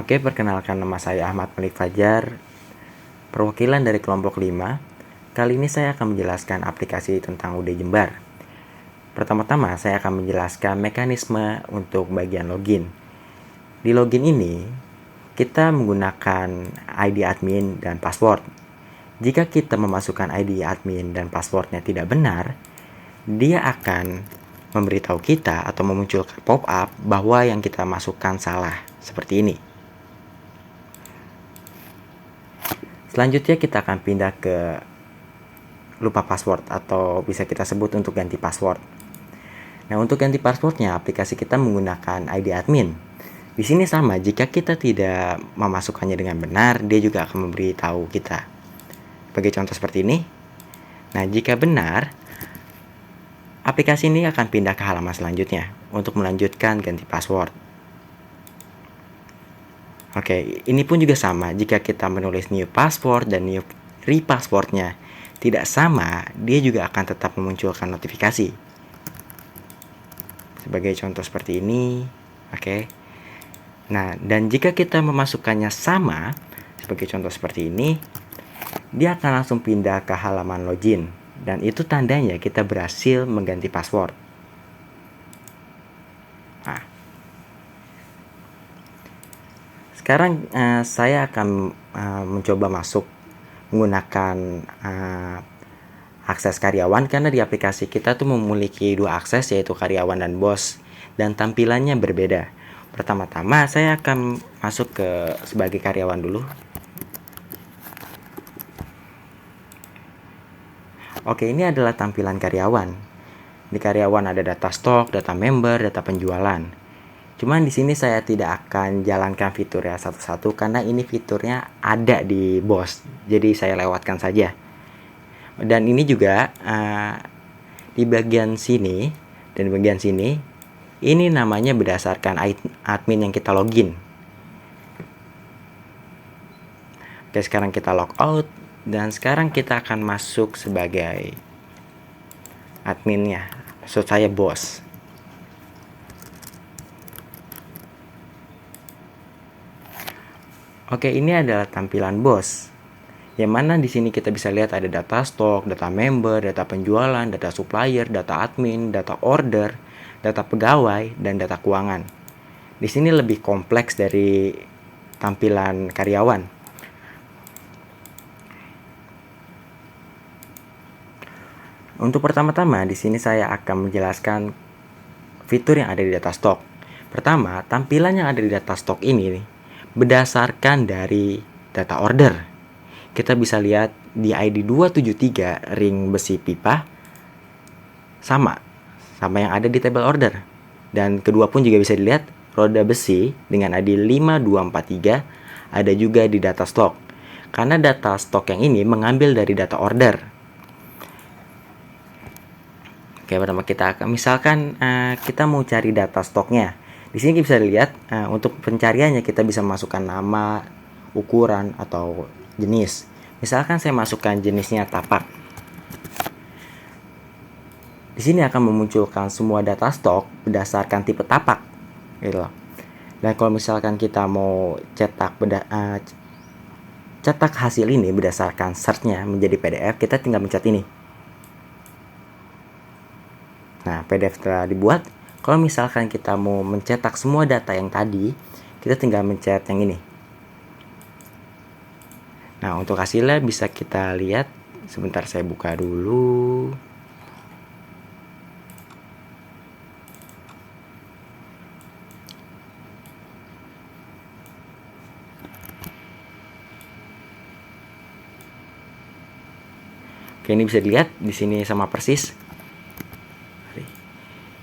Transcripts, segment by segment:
Oke, perkenalkan, nama saya Ahmad Malik Fajar, perwakilan dari kelompok 5. Kali ini saya akan menjelaskan aplikasi tentang UD Jember. Pertama-tama saya akan menjelaskan mekanisme untuk bagian login. Di login ini, kita menggunakan ID admin dan password. Jika kita memasukkan ID admin dan passwordnya tidak benar, dia akan memberitahu kita atau memunculkan pop-up bahwa yang kita masukkan salah, seperti ini. Selanjutnya kita akan pindah ke lupa password atau bisa kita sebut untuk ganti password. Nah, untuk ganti passwordnya aplikasi kita menggunakan ID admin. Di sini sama, jika kita tidak memasukkannya dengan benar, dia juga akan memberitahu kita. Sebagai contoh seperti ini. Nah, jika benar, aplikasi ini akan pindah ke halaman selanjutnya untuk melanjutkan ganti password. Oke, ini pun juga sama. Jika kita menulis new password dan new repasswordnya tidak sama, dia juga akan tetap memunculkan notifikasi. Sebagai contoh seperti ini. Oke. Nah, dan jika kita memasukkannya sama, sebagai contoh seperti ini, dia akan langsung pindah ke halaman login. Dan itu tandanya kita berhasil mengganti password. Nah, sekarang saya akan mencoba masuk menggunakan akses karyawan, karena di aplikasi kita tuh memiliki dua akses, yaitu karyawan dan bos, dan tampilannya berbeda. Pertama-tama saya akan masuk ke sebagai karyawan dulu. Oke, ini adalah tampilan karyawan. Di karyawan ada data stok, data member, data penjualan. Cuman di sini saya tidak akan jalankan fiturnya satu-satu karena ini fiturnya ada di bos. Jadi saya lewatkan saja. Dan ini juga di bagian sini dan di bagian sini, ini namanya berdasarkan admin yang kita login. Oke, sekarang kita log out dan sekarang kita akan masuk sebagai adminnya. Maksud saya bos. Oke, ini adalah tampilan bos. Yang mana di sini kita bisa lihat ada data stok, data member, data penjualan, data supplier, data admin, data order, data pegawai, dan data keuangan. Di sini lebih kompleks dari tampilan karyawan. Untuk pertama-tama di sini saya akan menjelaskan fitur yang ada di data stok. Pertama, tampilan yang ada di data stok ini berdasarkan dari data order. Kita bisa lihat di ID 273 ring besi pipa sama yang ada di tabel order. Dan kedua pun juga bisa dilihat roda besi dengan ID 5243 ada juga di data stok. Karena data stok yang ini mengambil dari data order. Oke, pertama kita akan misalkan kita mau cari data stoknya. Di sini kita bisa lihat untuk pencariannya kita bisa masukkan nama, ukuran atau jenis. Misalkan saya masukkan jenisnya tapak. Di sini akan memunculkan semua data stok berdasarkan tipe tapak, gitu. Dan kalau misalkan kita mau cetak hasil ini berdasarkan search-nya menjadi PDF, kita tinggal mencet ini. Nah, PDF telah dibuat. Kalau misalkan kita mau mencetak semua data yang tadi, kita tinggal mencet yang ini. Nah, untuk hasilnya bisa kita lihat. Sebentar saya buka dulu. Oke, ini bisa dilihat di sini sama persis.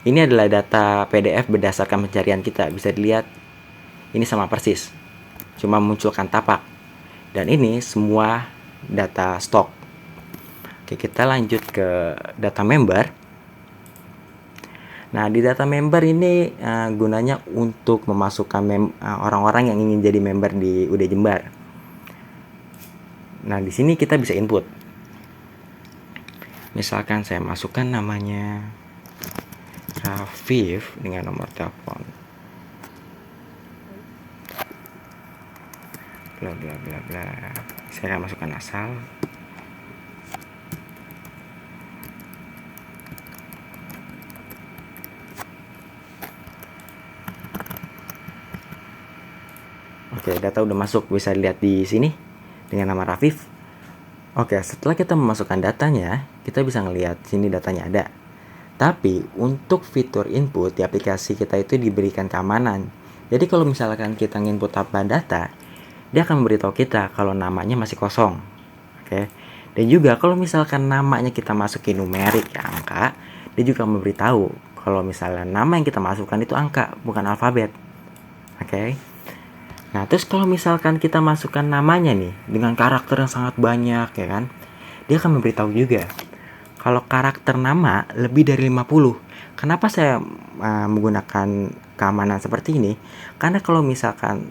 Ini adalah data PDF berdasarkan pencarian kita. Bisa dilihat ini sama persis, cuma munculkan tapak. Dan ini semua data stok. Oke, kita lanjut ke data member. Nah, di data member ini gunanya untuk memasukkan orang-orang yang ingin jadi member di UD Jember. Nah, di sini kita bisa input. Misalkan saya masukkan namanya Rafif dengan nomor telepon bla bla bla bla. Saya akan masukkan asal. Oke, data udah masuk, bisa dilihat di sini dengan nama Rafif. Oke, setelah kita memasukkan datanya, kita bisa ngelihat sini datanya ada. Tapi untuk fitur input di aplikasi kita itu diberikan keamanan. Jadi kalau misalkan kita nginput tambahan data, dia akan memberitahu kita kalau namanya masih kosong. Oke. Dan juga kalau misalkan namanya kita masukin numerik ya angka, dia juga memberitahu kalau misalnya nama yang kita masukkan itu angka, bukan alfabet. Oke. Nah, terus kalau misalkan kita masukkan namanya nih dengan karakter yang sangat banyak ya kan, dia akan memberitahu juga kalau karakter nama lebih dari 50. Kenapa saya menggunakan keamanan seperti ini? Karena kalau misalkan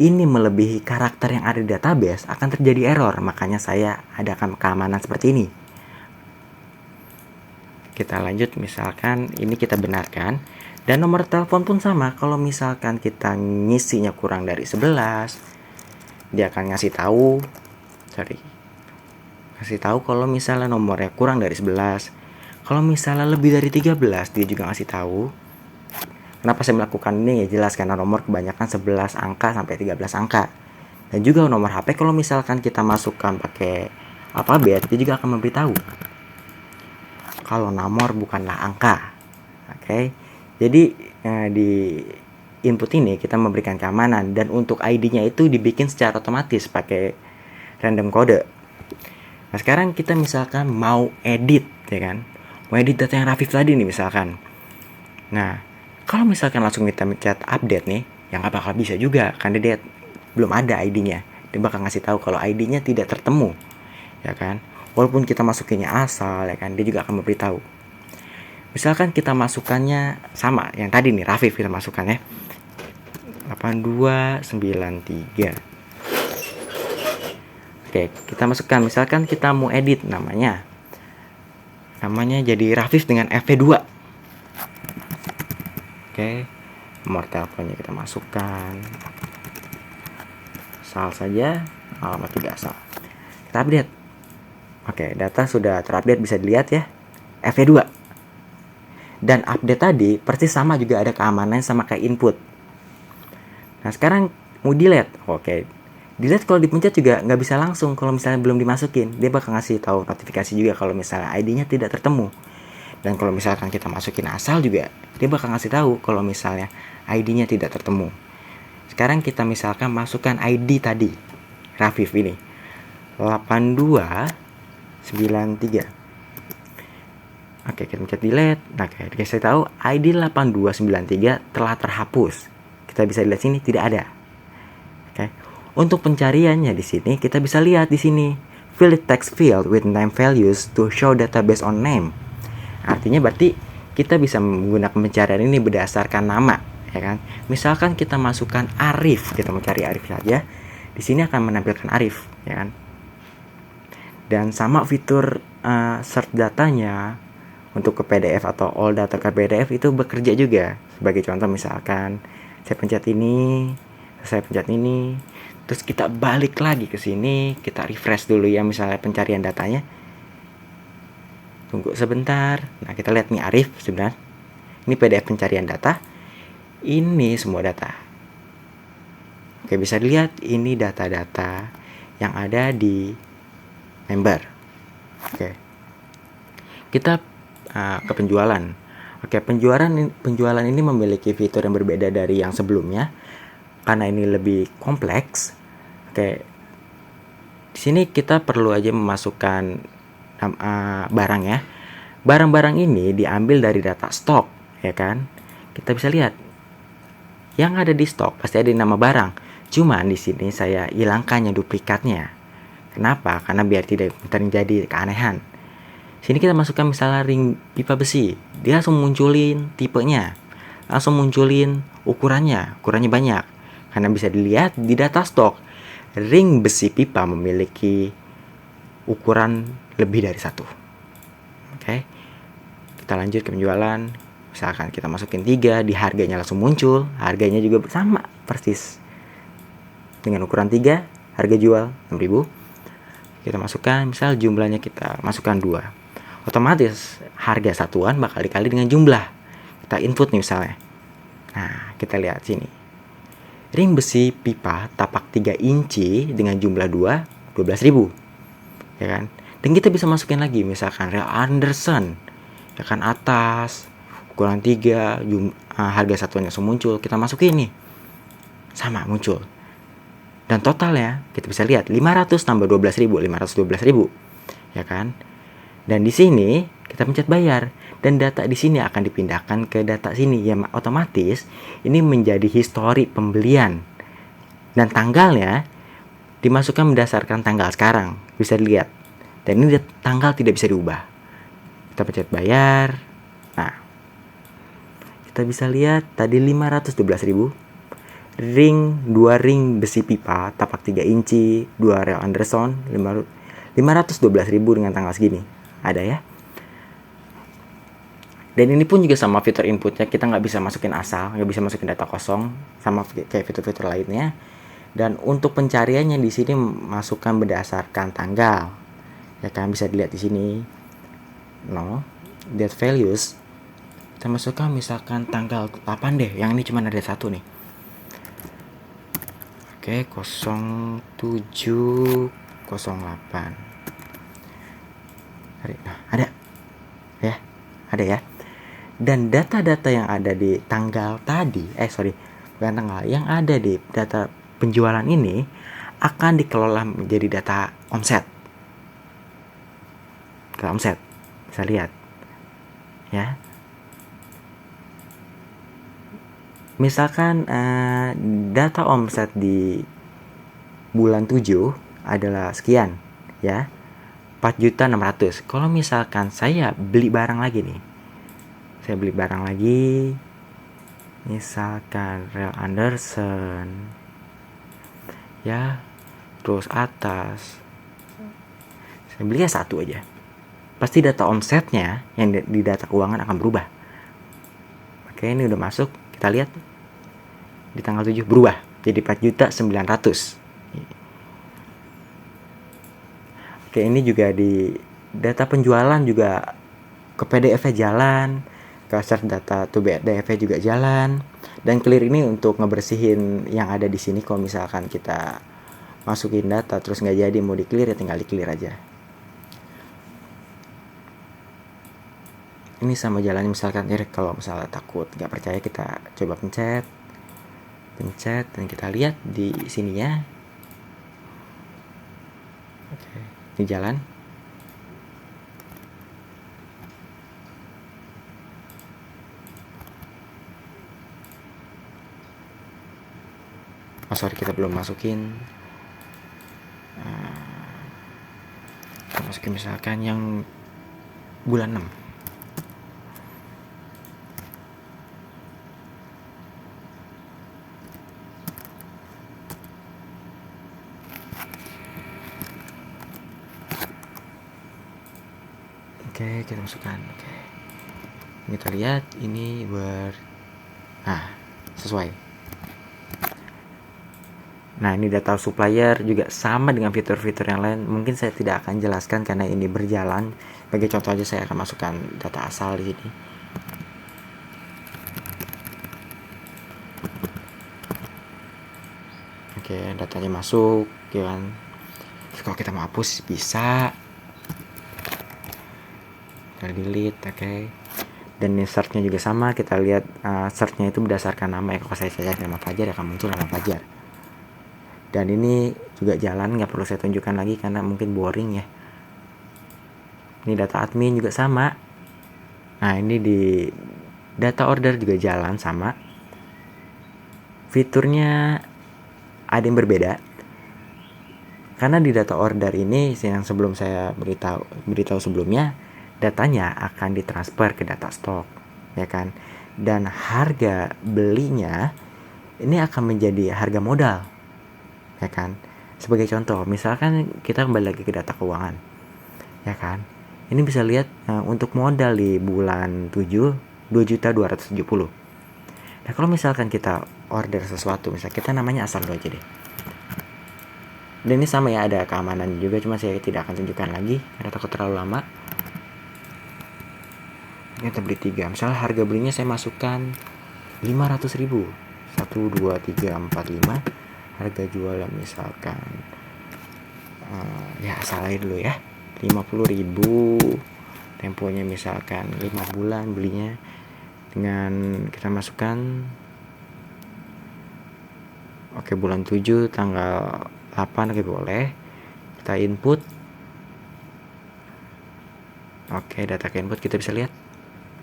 ini melebihi karakter yang ada di database, akan terjadi error. Makanya saya adakan keamanan seperti ini. Kita lanjut, misalkan ini kita benarkan. Dan nomor telepon pun sama. Kalau misalkan kita ngisinya kurang dari 11, dia akan ngasih tahu kalau misalnya nomornya kurang dari 11. Kalau misalnya lebih dari 13, dia juga ngasih tahu. Kenapa saya melakukan ini? Ya jelas karena nomor kebanyakan 11 angka sampai 13 angka. Dan juga nomor HP kalau misalkan kita masukkan pakai alfabet, dia juga akan memberitahu kalau nomor bukanlah angka. Oke. Jadi di input ini kita memberikan keamanan, dan untuk ID-nya itu dibikin secara otomatis pakai random code. Nah, sekarang kita misalkan mau edit ya kan. Mau edit data yang Rafif tadi nih misalkan. Nah, kalau misalkan langsung kita mencet update nih, yang nggak bakal bisa juga karena dia belum ada ID-nya. Dia bakal ngasih tahu kalau ID-nya tidak tertemu. Ya kan? Walaupun kita masukinnya asal ya kan, dia juga akan memberitahu. Misalkan kita masukannya sama yang tadi nih, Rafif kita masukkan ya 8293. Oke, kita masukkan, misalkan kita mau edit namanya jadi Rafif dengan FV2. Oke, nomor teleponnya kita masukkan asal saja, alamat juga asal. Kita update. Oke, data sudah terupdate, bisa dilihat ya, FV2. Dan update tadi persis sama, juga ada keamanan sama kayak input. Nah, sekarang mau delete. Oke, delete kalau dipencet juga nggak bisa langsung kalau misalnya belum dimasukin. Dia bakal ngasih tahu notifikasi juga kalau misalnya ID-nya tidak tertemu. Dan kalau misalkan kita masukin asal juga, dia bakal ngasih tahu kalau misalnya ID-nya tidak tertemu. Sekarang kita misalkan masukkan ID tadi, Rafif ini 8293. Oke, kita pencet delete. Nah, kayak saya tahu ID 8293 telah terhapus. Kita bisa lihat sini tidak ada. Oke. Untuk pencariannya di sini kita bisa lihat di sini, fill the text field with name values to show database on name. Artinya berarti kita bisa menggunakan pencarian ini berdasarkan nama, ya kan? Misalkan kita masukkan Arif, kita mencari Arif saja. Di sini akan menampilkan Arif, ya kan? Dan sama fitur search datanya untuk ke PDF atau all data ke PDF itu bekerja juga. Sebagai contoh misalkan saya pencet ini, terus kita balik lagi ke sini, kita refresh dulu ya misalnya pencarian datanya. Tunggu sebentar. Nah, kita lihat nih Arif sebenarnya. Ini PDF pencarian data. Ini semua data. Oke, bisa dilihat ini data-data yang ada di member. Oke. Kita ke penjualan. Oke, penjualan ini memiliki fitur yang berbeda dari yang sebelumnya karena ini lebih kompleks. Oke. Di sini kita perlu aja memasukkan barang ya. Barang-barang ini diambil dari data stok, ya kan? Kita bisa lihat yang ada di stok pasti ada nama barang. Cuman di sini saya hilangkannya duplikatnya. Kenapa? Karena biar tidak terjadi keanehan. Sini kita masukkan misalnya ring pipa besi, dia langsung munculin tipenya, langsung munculin ukurannya banyak. Karena bisa dilihat di data stok, ring besi pipa memiliki ukuran lebih dari 1. Oke, kita lanjut ke penjualan. Misalkan kita masukin 3, di harganya langsung muncul, harganya juga sama persis. dengan ukuran 3, harga jual 6.000. Kita masukkan, misal jumlahnya kita masukkan 2. Otomatis harga satuan bakal dikali dengan jumlah. Kita input nih misalnya. Nah, kita lihat sini. Ring besi pipa tapak 3 inci dengan jumlah 2, 12.000. Ya kan? Dan kita bisa masukin lagi misalkan rel Anderson. Ya kan, atas ukuran 3, harga satuannya langsung muncul. Kita masukin nih. Sama muncul. Dan totalnya kita bisa lihat 500 tambah 12.000, 512.000. Ya kan? Dan di sini kita pencet bayar dan data di sini akan dipindahkan ke data sini. Ya, otomatis ini menjadi histori pembelian. Dan tanggalnya dimasukkan berdasarkan tanggal sekarang. Bisa dilihat. Dan ini tanggal tidak bisa diubah. Kita pencet bayar. Nah, kita bisa lihat tadi 512.000. 2 ring besi pipa tapak 3 inci, 2 rel Anderson, 512.000 dengan tanggal segini. Ada ya. Dan ini pun juga sama fitur inputnya, kita nggak bisa masukin asal, nggak bisa masukin data kosong, sama kayak fitur-fitur lainnya. Dan untuk pencariannya di sini masukkan berdasarkan tanggal. Ya kan, bisa dilihat di sini. Date values. Kita masukkan misalkan tanggal 8 deh, yang ini cuma ada 1 nih. Oke, 0708. Nah, ada. Ya, ada ya. Dan data-data yang ada di tanggal tadi, bukan tanggal, yang ada di data penjualan ini akan dikelola menjadi data omset. Data omset. Bisa lihat. Ya. Misalkan data omset di bulan 7 adalah sekian, ya. 4.600.000. Kalau misalkan saya beli barang lagi nih. Saya beli barang lagi. Misalkan rel Anderson. Ya. Terus atas. Saya belinya 1 aja. Pasti data omsetnya yang di data keuangan akan berubah. Oke, ini udah masuk. Kita lihat di tanggal 7 berubah jadi 4.900.000. Oke, ini juga di data penjualan juga ke PDF-nya jalan, ke search data to PDF-nya juga jalan. Dan clear ini untuk ngebersihin yang ada di sini. Kalau misalkan kita masukin data terus nggak jadi mau di clear, ya tinggal di clear aja. Ini sama jalannya misalkan kalau misalnya takut nggak percaya, kita coba pencet dan kita lihat di sininya. Oke, ini jalan. Kita belum masukin. Kita masukin misalkan yang bulan 6. Oke, kita masukkan. Oke. Kita lihat ini sesuai. Nah, ini data supplier juga sama dengan fitur-fitur yang lain. Mungkin saya tidak akan jelaskan karena ini berjalan. Sebagai contoh aja saya akan masukkan data asal di sini. Oke, datanya masuk, ya kan. Terus kalau kita mau hapus bisa. Kita delete, oke. Dan ini search-nya juga sama. Kita lihat search-nya itu berdasarkan nama. Kalau saya cari nama Fajar, akan muncul nama Fajar. Dan ini juga jalan, nggak perlu saya tunjukkan lagi karena mungkin boring ya. Ini data admin juga sama. Nah, ini di data order juga jalan sama. Fiturnya ada yang berbeda. Karena di data order ini yang sebelum saya beritahu sebelumnya, datanya akan ditransfer ke data stok, ya kan? Dan harga belinya ini akan menjadi harga modal, ya kan? Sebagai contoh, misalkan kita kembali lagi ke data keuangan, ya kan? Ini bisa lihat untuk modal di bulan 7 2.270.000. Nah, kalau misalkan kita order sesuatu, misalnya kita namanya asal dulu aja deh. Dan ini sama ya, ada keamanan juga, cuma saya tidak akan tunjukkan lagi karena takut terlalu lama. Ini kita beli 3, misalnya harga belinya saya masukkan 500.000, 1 2 3 4 5. Harga jualnya misalkan ya salahin dulu ya, 50.000. Temponya misalkan 5 bulan belinya. Dengan kita masukkan bulan 7 tanggal 8, boleh kita input. Data ke input kita bisa lihat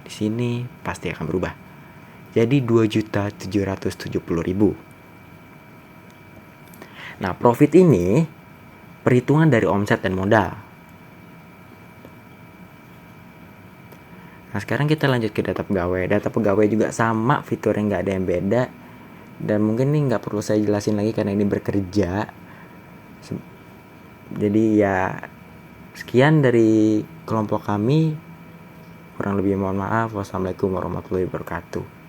di sini pasti akan berubah jadi 2.770.000. Nah, profit ini perhitungan dari omset dan modal. Nah, sekarang kita lanjut ke data pegawai. Data pegawai juga sama, fiturnya nggak ada yang beda. Dan mungkin ini nggak perlu saya jelasin lagi karena ini bekerja. Jadi ya, sekian dari kelompok kami. Kurang lebih mohon maaf. Wassalamualaikum warahmatullahi wabarakatuh.